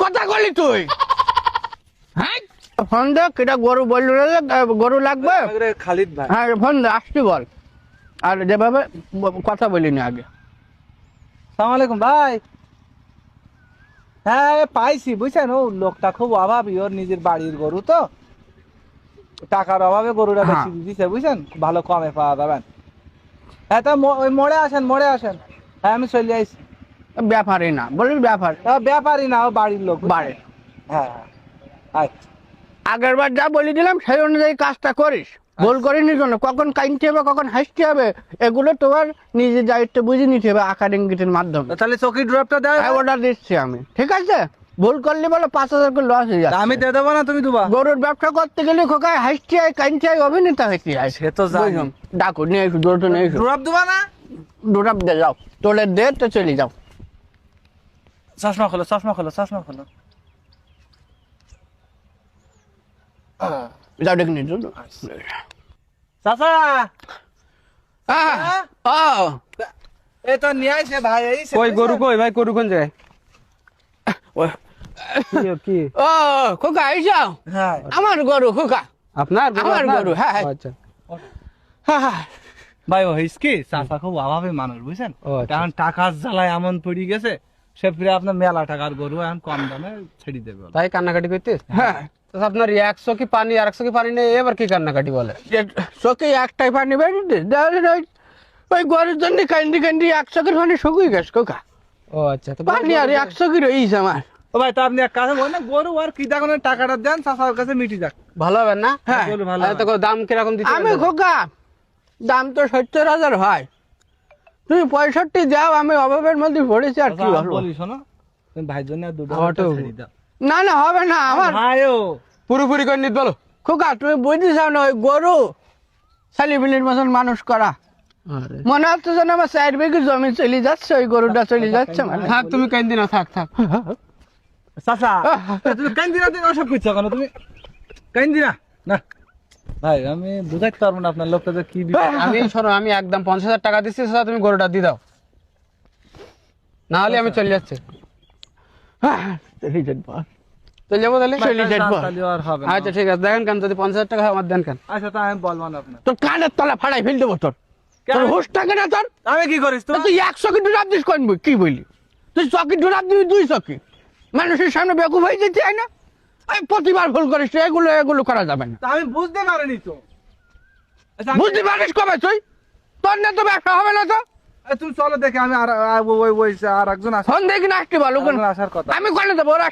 কথা বলি তুই হ্যাঁ ফোন দে কেটা গরু বললো গরু লাগবে খালিদ ভাই হ্যাঁ ফোন দে আসছি বল আর যেভাবে কথা বলিনি আগে সালাম আলাইকুম ভাই হ্যাঁ পাইছি বুঝছেন ও লোকটা খুব অভাবী ওর নিজের বাড়ির গরু তো টাকার অভাবে গরুটা হ্যাঁ। বেশি দিছে বুঝছেন ভালো কমে পাওয়া যাবেন হ্যাঁ তা ওই মোড়ে আসেন হ্যাঁ আমি চলে আইছি ব্যাপারই না বলিস ব্যাপার ব্যাপারই না ও বাড়ির লোক বুঝছেন? বাড়ি হ্যাঁ আচ্ছা আগের বার যা বলে দিলাম সেই অনুযায়ী কাজটা করিস ভুল করিনি জন্য কখন কাইনতে হবে কখন হাসতে হবে এগুলো তোমার নিজের দায়িত্ব বুঝে নিতে হবে আকার ইঙ্গিতের মাধ্যমে তাহলে চকি ড্রপটা দেয় অর্ডার দিচ্ছি আমি ঠিক আছে ভুল করলে বলো 5,000 করে লস হয়ে যাবে আমি দিয়ে দেবো না তুমি দুবা গরুর ব্যবসা করতে গেলে খোকায় হাসতে হয় কাইনতে হয় অভিনেতা হইতে হয় সে তো জানি। বুঝলাম। ডাকো নিয়ে এসো দৌড়টো নিয়ে এসো ড্রপ দুবা না ডোরাপ দিয়ে যাও তোলে দে তো চলে যাও চশমা খোলো যাও ডেকে নিয়ে যাও চাচা ও এই তো নিয়ে আইছে ভাই এই কই গরু কই ভাই গরু কোন জায়গায় কি ও খোকা আইসাও হ্যাঁ আমার গরু খোকা আপনার আমার গরু, হ্যাঁ, হ্যাঁ। আচ্ছা ভাই ও হিসকি চাচা খুব অভাবে মানুষ বুঝছেন ও আচ্ছা। এখন টাকার জ্বালায় এমন পড়ে গেছে সে ফিরে আপনার মেলা টাকার গরু এখন কম দামে ছেড়ে দেবে তাই কান্নাকাটি করতে হ্যাঁ আপনার 100 কি পানি আর 100 কি পানি নেই এবার কি কান্নাকাটি বলে চোখে একটাই পানি বেরিয়ে ওই গরুর জন্য কান্দি 100 করে পানি শুকিয়ে গেছে খোকা ও আচ্ছা তো পানি আর 100 করে রয়েছে আমার ও ভাই তা আপনি এক কাজ বলেন না গরু আর কি দেখুন টাকাটা দেন চাচার কাছে মিটি যাক ভালো হবে না হ্যাঁ গরু ভালো তো দাম কিরকম দিতে আমি খোকা দাম তো 70,000 হয় তুমি 65 যাও আমি অভাবের মধ্যে পড়েছি আর কি চাচা, বলবো বলি শোনো তুমি ভাইয়ের জন্য আর দুটো আমারটাও- ছেড়ে দাও না হবে না আমার ভাইও পুরোপুরি করে নিতে বলো খোকা তুমি বুঝতে চাও না ওই গরু ছেলেপিলির মতন মানুষ করা আরে মনে হচ্ছে যেন আমার 4 বিঘে জমি চলে যাচ্ছে ওই গরুটা চলে যাচ্ছে মানে থাক তুমি কান্দি না থাক চাচা তুমি কেন দিনা দিন ওসব করছো কেন তুমি কেন দিনা না ভাই আমি বুঝাইতে পারবো না আপনার লোকটা যে কি বিপদ। আমি শোনো আমি একদম 50,000 টাকা দিচ্ছি সেটা তুমি গরুটা দিয়ে দাও না হলে আমি চলে যাচ্ছি চলে যাবো চলে যাবো তাহলে চলে যাবো তাহলে আর হবে না। আচ্ছা ঠিক আছে দেখেন কেন যদি 50,000 টাকা হয় আমার দেন কেন আচ্ছা তা আমি বলবো না আপনার তোর কানের তলা ফাড়াই ফেল দেবো তোর তোর হুশ থাকে না তোর আমি কি করিস তো তুই 100 কি ডুরাপ দিস করবি কি বলি তুই চকি ডুরাপ দিবি 2 চকি মানুষের সামনে বেকুব হয়ে যেতে হয় না এই প্রতিবার ভুল করিস এগুলো করা যাবে না আমি বুঝতে পারিনি তো আচ্ছা, বুঝতে পারিস কবে তুই তোর না তো ব্যবসা হবে না তো তুমি চলো দেখে আমি আর ওই আর একজন আছে ফোন দেখি না আসতে বলো আসার কথা আমি কোনে দেবো ওরা